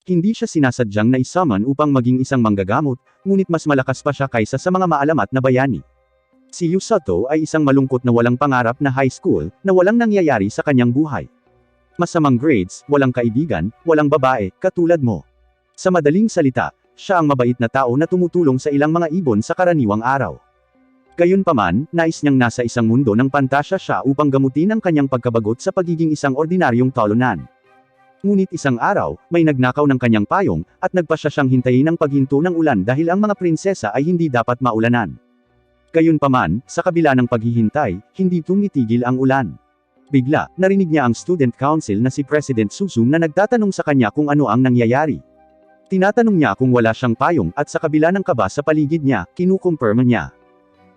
Hindi siya sinasadyang na-summon upang maging isang manggagamot, ngunit mas malakas pa siya kaysa sa mga maalamat na bayani. Si Yusato ay isang malungkot na walang pangarap na high school, na walang nangyayari sa kanyang buhay. Masamang grades, walang kaibigan, walang babae, katulad mo. Sa madaling salita, siya ang mabait na tao na tumutulong sa ilang mga ibon sa karaniwang araw. Gayunpaman, nais niyang nasa isang mundo ng pantasya siya upang gamutin ang kanyang pagkabagot sa pagiging isang ordinaryong talunan. Ngunit isang araw, may nagnakaw ng kanyang payong, at nagpasya siyang hintayin ang paghinto ng ulan dahil ang mga prinsesa ay hindi dapat maulanan. Gayunpaman, sa kabila ng paghihintay, hindi tumitigil ang ulan. Bigla, narinig niya ang student council na si President Suzum na nagtatanong sa kanya kung ano ang nangyayari. Tinatanong niya kung wala siyang payong at sa kabila ng kaba sa paligid niya, kinukumpirma niya.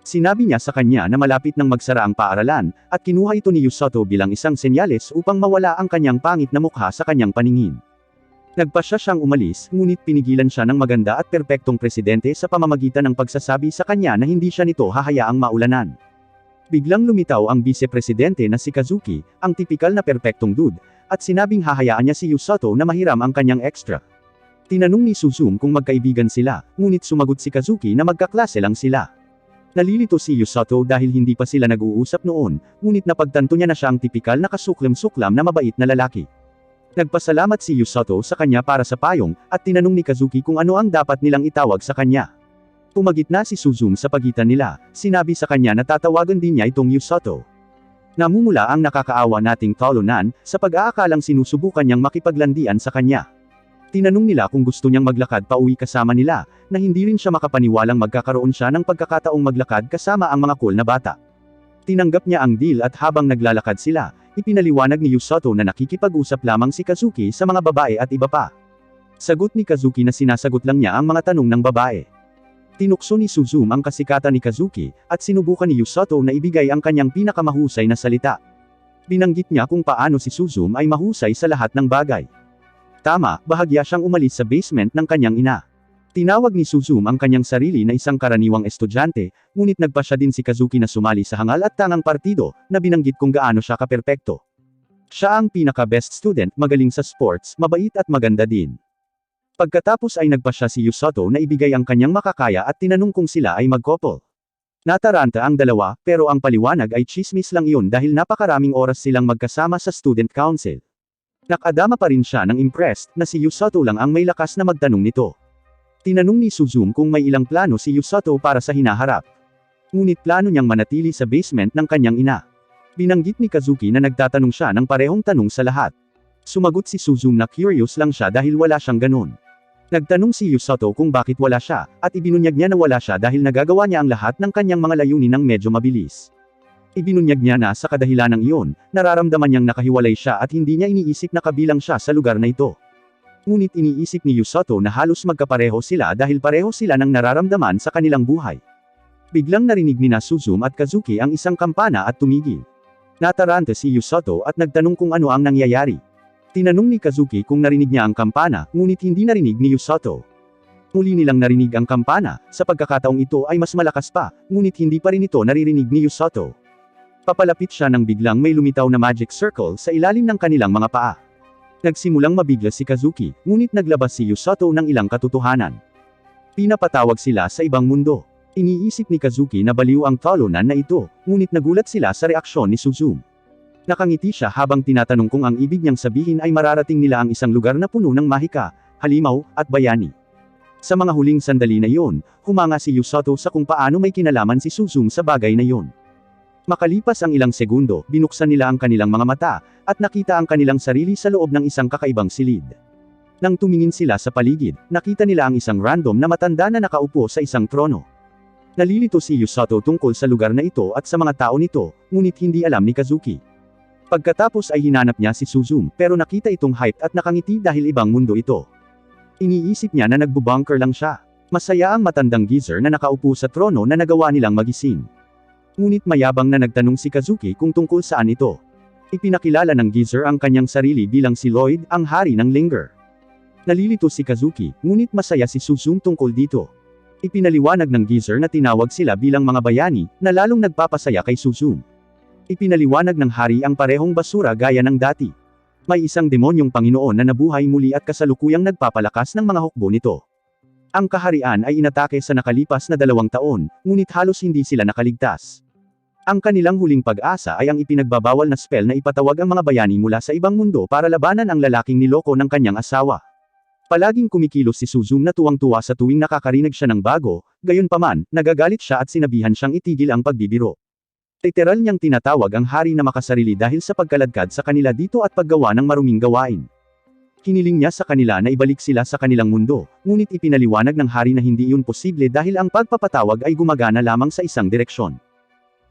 Sinabi niya sa kanya na malapit nang magsara ang paaralan, at kinuha ito ni Yusato bilang isang senyales upang mawala ang kanyang pangit na mukha sa kanyang paningin. Nagpasya siyang umalis, ngunit pinigilan siya ng maganda at perpektong presidente sa pamamagitan ng pagsasabi sa kanya na hindi siya nito hahayaang maulanan. Biglang lumitaw ang vice-presidente na si Kazuki, ang tipikal na perpektong dude, at sinabing hahayaan niya si Yusato na mahiram ang kanyang extra. Tinanong ni Suzum kung magkaibigan sila, ngunit sumagot si Kazuki na magkaklase lang sila. Nalilito si Yusato dahil hindi pa sila nag-uusap noon, ngunit napagtanto niya na siya ang tipikal na kasuklam-suklam na mabait na lalaki. Nagpasalamat si Yusato sa kanya para sa payong, at tinanong ni Kazuki kung ano ang dapat nilang itawag sa kanya. Pumagitna si Suzum sa pagitan nila, sinabi sa kanya na tatawagan din niya itong Yusato. Namumula ang nakakaawa nating talunan, sa pag-aakalang sinusubukan niyang makipaglandian sa kanya. Tinanong nila kung gusto niyang maglakad pauwi kasama nila, na hindi rin siya makapaniwalang magkakaroon siya ng pagkakataong maglakad kasama ang mga cool na bata. Tinanggap niya ang deal at habang naglalakad sila, ipinaliwanag ni Yusato na nakikipag-usap lamang si Kazuki sa mga babae at iba pa. Sagot ni Kazuki na sinasagot lang niya ang mga tanong ng babae. Tinukso ni Suzum ang kasikatan ni Kazuki, at sinubukan ni Yusato na ibigay ang kanyang pinakamahusay na salita. Binanggit niya kung paano si Suzum ay mahusay sa lahat ng bagay. Tama, bahagya siyang umalis sa basement ng kanyang ina. Tinawag ni Suzum ang kanyang sarili na isang karaniwang estudyante, ngunit nagpasya din si Kazuki na sumali sa hangal at tangang partido, na binanggit kung gaano siya kaperpekto. Siya ang pinaka-best student, magaling sa sports, mabait at maganda din. Pagkatapos ay nagpasya si Yusato na ibigay ang kanyang makakaya at tinanong kung sila ay mag-couple. Nataranta ang dalawa, pero ang paliwanag ay chismis lang iyon dahil napakaraming oras silang magkasama sa student council. Nakadama pa rin siya ng impressed, na si Yusato lang ang may lakas na magtanong nito. Tinanong ni Suzum kung may ilang plano si Yusato para sa hinaharap. Ngunit plano niyang manatili sa basement ng kanyang ina. Binanggit ni Kazuki na nagtatanong siya ng parehong tanong sa lahat. Sumagot si Suzum na curious lang siya dahil wala siyang ganun. Nagtanong si Yusato kung bakit wala siya, at ibinunyag niya na wala siya dahil nagagawa niya ang lahat ng kanyang mga layunin ng medyo mabilis. Ibinunyag niya na sa kadahilanang iyon, nararamdaman niyang nakahiwalay siya at hindi niya iniisip na kabilang siya sa lugar na ito. Ngunit iniisip ni Yusato na halos magkapareho sila dahil pareho sila ng nararamdaman sa kanilang buhay. Biglang narinig ni Suzum at Kazuki ang isang kampana at tumigil. Nataranta si Yusato at nagtanong kung ano ang nangyayari. Tinanong ni Kazuki kung narinig niya ang kampana, ngunit hindi narinig ni Yusato. Muli nilang narinig ang kampana, sa pagkakataong ito ay mas malakas pa, ngunit hindi pa rin ito naririnig ni Yusato. Papalapit siya nang biglang may lumitaw na magic circle sa ilalim ng kanilang mga paa. Nagsimulang mabigla si Kazuki, ngunit naglabas si Yusato ng ilang katotohanan. Pinapatawag sila sa ibang mundo. Iniisip ni Kazuki na baliw ang talunan na ito, ngunit nagulat sila sa reaksyon ni Suzum. Nakangiti siya habang tinatanong kung ang ibig niyang sabihin ay mararating nila ang isang lugar na puno ng mahika, halimaw, at bayani. Sa mga huling sandali na iyon, humanga si Yusato sa kung paano may kinalaman si Suzum sa bagay na iyon. Makalipas ang ilang segundo, binuksan nila ang kanilang mga mata, at nakita ang kanilang sarili sa loob ng isang kakaibang silid. Nang tumingin sila sa paligid, nakita nila ang isang random na matanda na nakaupo sa isang trono. Nalilito si Yusato tungkol sa lugar na ito at sa mga tao nito, ngunit hindi alam ni Kazuki. Pagkatapos ay hinanap niya si Suzum, pero nakita itong hyped at nakangiti dahil ibang mundo ito. Iniisip niya na nagbubunker lang siya. Masaya ang matandang geezer na nakaupo sa trono na nagawa nilang magising. Ngunit mayabang na nagtanong si Kazuki kung tungkol saan ito. Ipinakilala ng geezer ang kanyang sarili bilang si Lloyd, ang hari ng Linger. Nalilito si Kazuki, ngunit masaya si Suzum tungkol dito. Ipinaliwanag ng geezer na tinawag sila bilang mga bayani, na lalong nagpapasaya kay Suzum. Ipinaliwanag ng hari ang parehong basura gaya ng dati. May isang demonyong Panginoon na nabuhay muli at kasalukuyang nagpapalakas ng mga hukbo nito. Ang kaharian ay inatake sa nakalipas na 2 taon, ngunit halos hindi sila nakaligtas. Ang kanilang huling pag-asa ay ang ipinagbabawal na spell na ipatawag ang mga bayani mula sa ibang mundo para labanan ang lalaking niloko ng kanyang asawa. Palaging kumikilos si Suzum na tuwang-tuwa sa tuwing nakakarinig siya ng bago, gayunpaman, nagagalit siya at sinabihan siyang itigil ang pagbibiro. Literal niyang tinatawag ang hari na makasarili dahil sa pagkaladkad sa kanila dito at paggawa ng maruming gawain. Hiniling niya sa kanila na ibalik sila sa kanilang mundo, ngunit ipinaliwanag ng hari na hindi iyon posible dahil ang pagpapatawag ay gumagana lamang sa isang direksyon.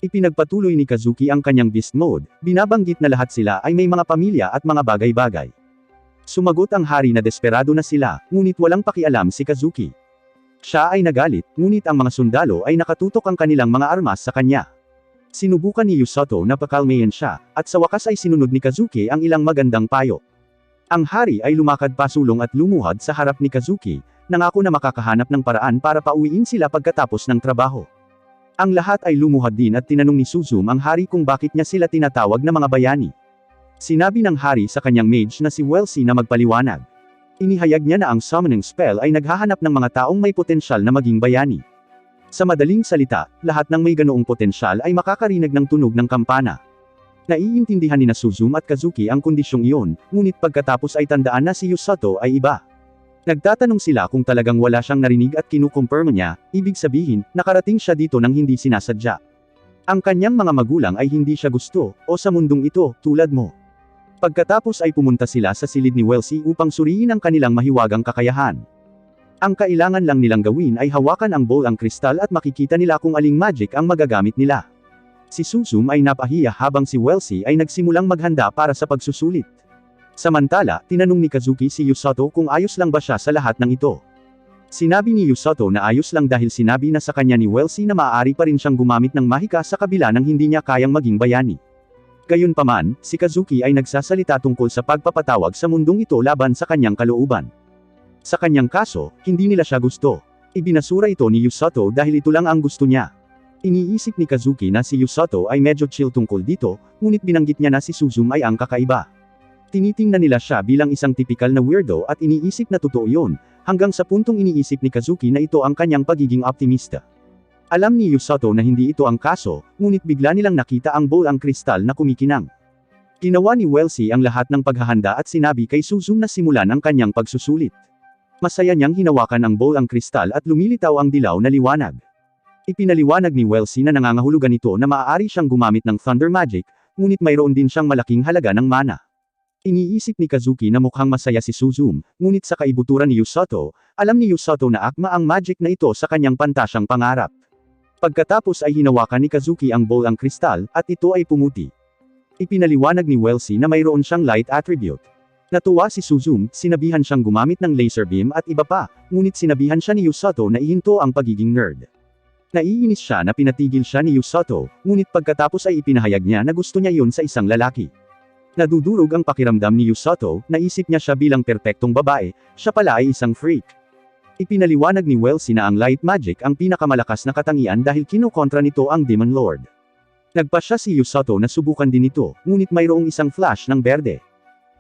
Ipinagpatuloy ni Kazuki ang kanyang beast mode, binabanggit na lahat sila ay may mga pamilya at mga bagay-bagay. Sumagot ang hari na desperado na sila, ngunit walang pakialam si Kazuki. Siya ay nagalit, ngunit ang mga sundalo ay nakatutok ang kanilang mga armas sa kanya. Sinubukan ni Yusato na pakalmayan siya, at sa wakas ay sinunod ni Kazuki ang ilang magandang payo. Ang hari ay lumakad pasulong at lumuhad sa harap ni Kazuki, nangako na makakahanap ng paraan para pauwiin sila pagkatapos ng trabaho. Ang lahat ay lumuhad din at tinanong ni Suzum ang hari kung bakit niya sila tinatawag na mga bayani. Sinabi ng hari sa kanyang mage na si Welsi na magpaliwanag. Inihayag niya na ang summoning spell ay naghahanap ng mga taong may potensyal na maging bayani. Sa madaling salita, lahat ng may ganoong potensyal ay makakarinig ng tunog ng kampana. Naiintindihan ni Suzum at Kazuki ang kondisyong iyon, ngunit pagkatapos ay tandaan na si Yusato ay iba. Nagtatanong sila kung talagang wala siyang narinig at kinukumpirma niya, ibig sabihin, nakarating siya dito nang hindi sinasadya. Ang kanyang mga magulang ay hindi siya gusto, o sa mundong ito, tulad mo. Pagkatapos ay pumunta sila sa silid ni Welsi upang suriin ang kanilang mahiwagang kakayahan. Ang kailangan lang nilang gawin ay hawakan ang bowl ang kristal at makikita nila kung aling magic ang magagamit nila. Si Suzum ay napahiya habang si Welsi ay nagsimulang maghanda para sa pagsusulit. Samantala, tinanong ni Kazuki si Yusato kung ayos lang ba siya sa lahat ng ito. Sinabi ni Yusato na ayos lang dahil sinabi na sa kanya ni Welsi na maaari pa rin siyang gumamit ng mahika sa kabila ng hindi niya kayang maging bayani. Gayunpaman, si Kazuki ay nagsasalita tungkol sa pagpapatawag sa mundong ito laban sa kanyang kalooban. Sa kanyang kaso, hindi nila siya gusto. Ibinasura ito ni Yusato dahil ito lang ang gusto niya. Iniisip ni Kazuki na si Yusato ay medyo chill tungkol dito, ngunit binanggit niya na si Suzum ay ang kakaiba. Tinitingnan nila siya bilang isang tipikal na weirdo at iniisip na totoo yun, hanggang sa puntong iniisip ni Kazuki na ito ang kanyang pagiging optimista. Alam ni Yusato na hindi ito ang kaso, ngunit bigla nilang nakita ang bowl ang kristal na kumikinang. Ginawa ni Welsi ang lahat ng paghahanda at sinabi kay Suzum na simulan ang kanyang pagsusulit. Masaya niyang hinawakan ang bowl ang kristal at lumilitaw ang dilaw na liwanag. Ipinaliwanag ni Welsi na nangangahulugan ito na maaari siyang gumamit ng thunder magic, ngunit mayroon din siyang malaking halaga ng mana. Iniisip ni Kazuki na mukhang masaya si Suzum, ngunit sa kaibuturan ni Yusato, alam ni Yusato na akma ang magic na ito sa kanyang pantasyang pangarap. Pagkatapos ay hinawakan ni Kazuki ang bowl ang kristal, at ito ay pumuti. Ipinaliwanag ni Welsi na mayroon siyang light attribute. Natuwa si Suzum, sinabihan siyang gumamit ng laser beam at iba pa, ngunit sinabihan siya ni Yusato na ihinto ang pagiging nerd. Naiinis siya na pinatigil siya ni Yusato, ngunit pagkatapos ay ipinahayag niya na gusto niya yun sa isang lalaki. Nadudurog ang pakiramdam ni Yusato, naisip niya siya bilang perpektong babae, siya pala ay isang freak. Ipinaliwanag ni Welsi na ang light magic ang pinakamalakas na katangian dahil kinukontra nito ang Demon Lord. Nagpasya si Yusato na subukan din ito, ngunit mayroong isang flash ng berde.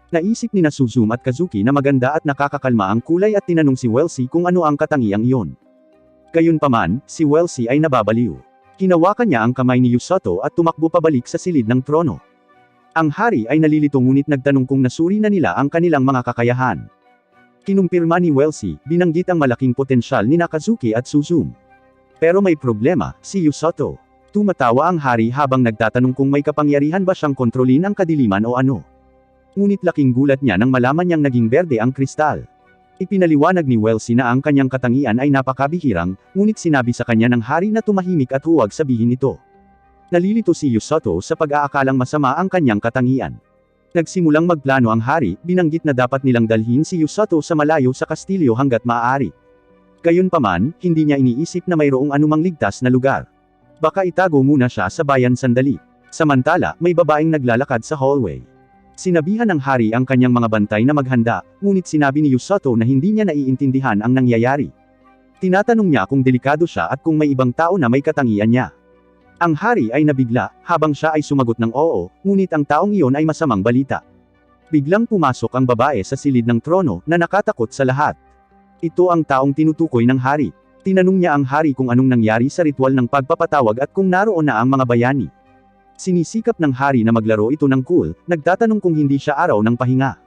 Naisip ni Suzum at Kazuki na maganda at nakakakalma ang kulay at tinanong si Welsi kung ano ang katangiang iyon. Gayunpaman, si Welsi ay nababaliw. Hinawakan niya ang kamay ni Yusato at tumakbo pabalik sa silid ng trono. Ang hari ay nalilito ngunit nagtanong kung nasuri na nila ang kanilang mga kakayahan. Kinumpirma ni Welsi, binanggit ang malaking potensyal ni Kazuki at Suzum. Pero may problema, si Yusato. Tumatawa ang hari habang nagtatanong kung may kapangyarihan ba siyang kontrolin ang kadiliman o ano. Ngunit laking gulat niya nang malaman niyang naging berde ang kristal. Ipinaliwanag ni Welsi na ang kanyang katangian ay napakabihirang, ngunit sinabi sa kanya ng hari na tumahimik at huwag sabihin ito. Nalilito si Yusato sa pag-aakalang masama ang kanyang katangian. Nagsimulang magplano ang hari, binanggit na dapat nilang dalhin si Yusato sa malayo sa kastilyo hanggat maaari. Gayunpaman, hindi niya iniisip na mayroong anumang ligtas na lugar. Baka itago muna siya sa bayan sandali. Samantala, may babaeng naglalakad sa hallway. Sinabihan ng hari ang kanyang mga bantay na maghanda, ngunit sinabi ni Yusato na hindi niya naiintindihan ang nangyayari. Tinatanong niya kung delikado siya at kung may ibang tao na may katangian niya. Ang hari ay nabigla, habang siya ay sumagot ng oo, ngunit ang taong iyon ay masamang balita. Biglang pumasok ang babae sa silid ng trono na nakatakot sa lahat. Ito ang taong tinutukoy ng hari. Tinanong niya ang hari kung anong nangyari sa ritual ng pagpapatawag at kung naroon na ang mga bayani. Sinisikap ng hari na maglaro ito ng cool, nagtatanong kung hindi siya araw ng pahinga.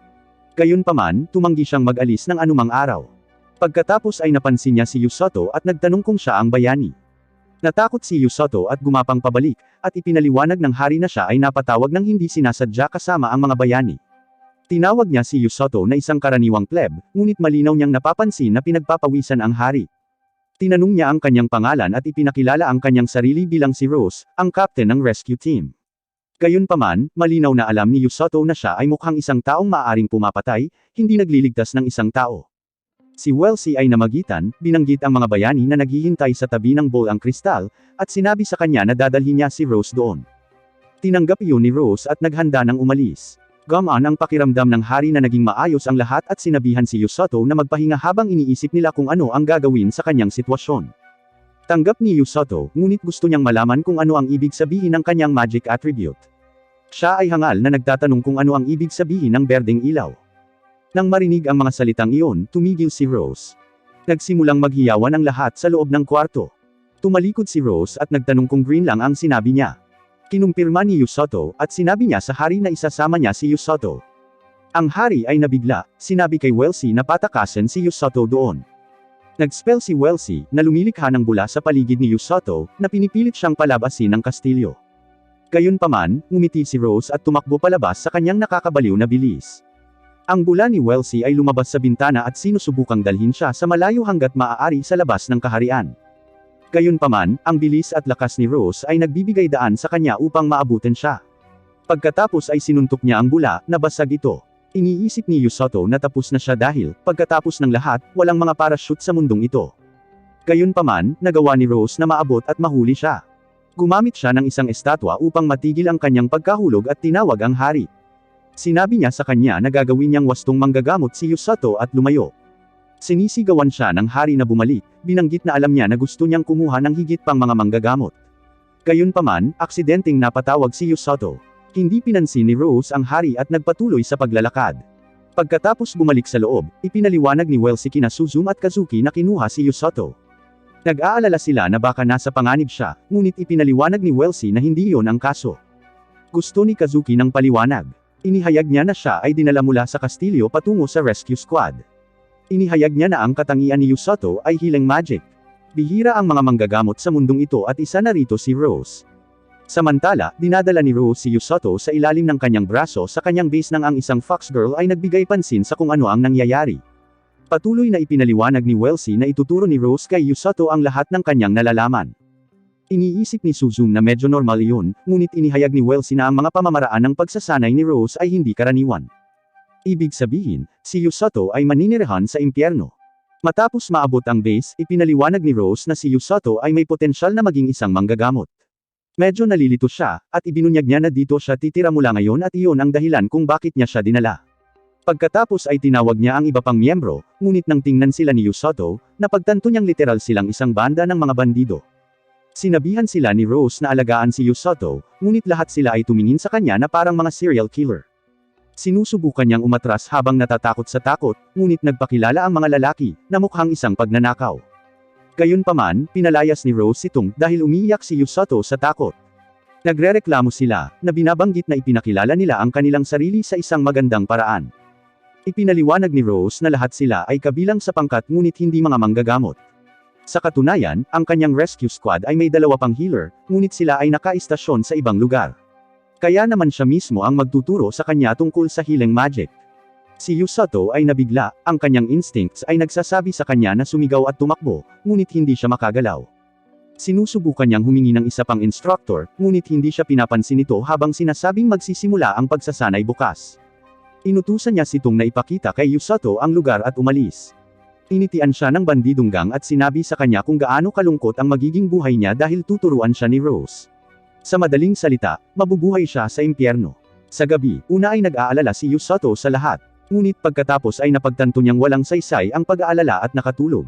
Gayunpaman, tumanggi siyang mag-alis ng anumang araw. Pagkatapos ay napansin niya si Yusato at nagtanong kung siya ang bayani. Natakot si Yusato at gumapang pabalik, at ipinaliwanag ng hari na siya ay napatawag ng hindi sinasadya kasama ang mga bayani. Tinawag niya si Yusato na isang karaniwang pleb, ngunit malinaw niyang napapansin na pinagpapawisan ang hari. Tinanong niya ang kanyang pangalan at ipinakilala ang kanyang sarili bilang si Rose, ang captain ng rescue team. Gayunpaman, malinaw na alam ni Yusato na siya ay mukhang isang taong maaaring pumapatay, hindi nagliligtas ng isang tao. Si Welsi ay namagitan, binanggit ang mga bayani na naghihintay sa tabi ng bowl ang kristal, at sinabi sa kanya na dadalhin niya si Rose doon. Tinanggap iyon ni Rose at naghanda ng umalis. Gamaan ang pakiramdam ng hari na naging maayos ang lahat at sinabihan si Yusato na magpahinga habang iniisip nila kung ano ang gagawin sa kanyang sitwasyon. Tanggap ni Yusato, ngunit gusto niyang malaman kung ano ang ibig sabihin ng kanyang magic attribute. Siya ay hangal na nagtatanong kung ano ang ibig sabihin ng berdeng ilaw. Nang marinig ang mga salitang iyon, tumigil si Rose. Nagsimulang maghiyawan ang lahat sa loob ng kwarto. Tumalikod si Rose at nagtanong kung green lang ang sinabi niya. Kinumpirma ni Yusato, at sinabi niya sa hari na isasama niya si Yusato. Ang hari ay nabigla, sinabi kay Welsi na patakasin si Yusato doon. Nagspell si Welsi, na lumilikha ng bula sa paligid ni Yusato, na pinipilit siyang palabasin ng kastilyo. Gayunpaman, ngumiti si Rose at tumakbo palabas sa kanyang nakakabaliw na bilis. Ang bula ni Welsi ay lumabas sa bintana at sinusubukang dalhin siya sa malayo hanggat maaari sa labas ng kaharian. Gayunpaman, ang bilis at lakas ni Rose ay nagbibigay daan sa kanya upang maabutin siya. Pagkatapos ay sinuntok niya ang bula, nabasag ito. Iniisip ni Yusato na tapos na siya dahil, pagkatapos ng lahat, walang mga parachute sa mundong ito. Gayunpaman, nagawa ni Rose na maabot at mahuli siya. Gumamit siya ng isang estatwa upang matigil ang kanyang pagkahulog at tinawag ang hari. Sinabi niya sa kanya na gagawin niyang wastong manggagamot si Yusato at lumayo. Sinisigawan siya ng hari na bumalik, binanggit na alam niya na gusto niyang kumuha ng higit pang mga manggagamot. Gayunpaman, aksidenteng napatawag si Yusato. Hindi pinansin ni Rose ang hari at nagpatuloy sa paglalakad. Pagkatapos bumalik sa loob, ipinaliwanag ni Welsi kina Suzum at Kazuki na kinuha si Yusato. Nag-aalala sila na baka nasa panganib siya, ngunit ipinaliwanag ni Welsi na hindi iyon ang kaso. Gusto ni Kazuki ng paliwanag. Inihayag niya na siya ay dinala mula sa kastilyo patungo sa rescue squad. Inihayag niya na ang katangian ni Yusato ay healing magic. Bihira ang mga manggagamot sa mundong ito at isa na rito si Rose. Samantala, dinadala ni Rose si Yusato sa ilalim ng kanyang braso sa kanyang base nang ang isang fox girl ay nagbigay pansin sa kung ano ang nangyayari. Patuloy na ipinaliwanag ni Welsi na ituturo ni Rose kay Yusato ang lahat ng kanyang nalalaman. Iniisip ni Suzum na medyo normal iyon, ngunit inihayag ni Welsi na ang mga pamamaraan ng pagsasanay ni Rose ay hindi karaniwan. Ibig sabihin, si Yusato ay maninirahan sa impyerno. Matapos maabot ang base, ipinaliwanag ni Rose na si Yusato ay may potensyal na maging isang manggagamot. Medyo nalilito siya, at ibinunyag niya na dito siya titira mula ngayon at iyon ang dahilan kung bakit niya siya dinala. Pagkatapos ay tinawag niya ang iba pang miyembro, ngunit nang tingnan sila ni Yusato, napagtanto niyang literal silang isang banda ng mga bandido. Sinabihan sila ni Rose na alagaan si Yusato, ngunit lahat sila ay tumingin sa kanya na parang mga serial killer. Sinusubukan niyang umatras habang natatakot sa takot, ngunit nagpakilala ang mga lalaki, na mukhang isang pagnanakaw. Gayunpaman, pinalayas ni Rose itong, dahil umiiyak si Yusato sa takot. Nagrereklamo sila, na binabanggit na ipinakilala nila ang kanilang sarili sa isang magandang paraan. Ipinaliwanag ni Rose na lahat sila ay kabilang sa pangkat ngunit hindi mga manggagamot. Sa katunayan, ang kanyang rescue squad ay may 2 pang healer, ngunit sila ay nakaistasyon sa ibang lugar. Kaya naman siya mismo ang magtuturo sa kanya tungkol sa healing magic. Si Yusato ay nabigla, ang kanyang instincts ay nagsasabi sa kanya na sumigaw at tumakbo, ngunit hindi siya makagalaw. Sinusubukan niyang humingi ng isa pang instructor, ngunit hindi siya pinapansin ito habang sinasabing magsisimula ang pagsasanay bukas. Inutusan niya si Tung na ipakita kay Yusato ang lugar at umalis. Initian siya ng bandidong gang at sinabi sa kanya kung gaano kalungkot ang magiging buhay niya dahil tuturuan siya ni Rose. Sa madaling salita, mabubuhay siya sa impyerno. Sa gabi, una ay nag-aalala si Yusato sa lahat. Ngunit pagkatapos ay napagtanto niyang walang saysay ang pag-aalala at nakatulog.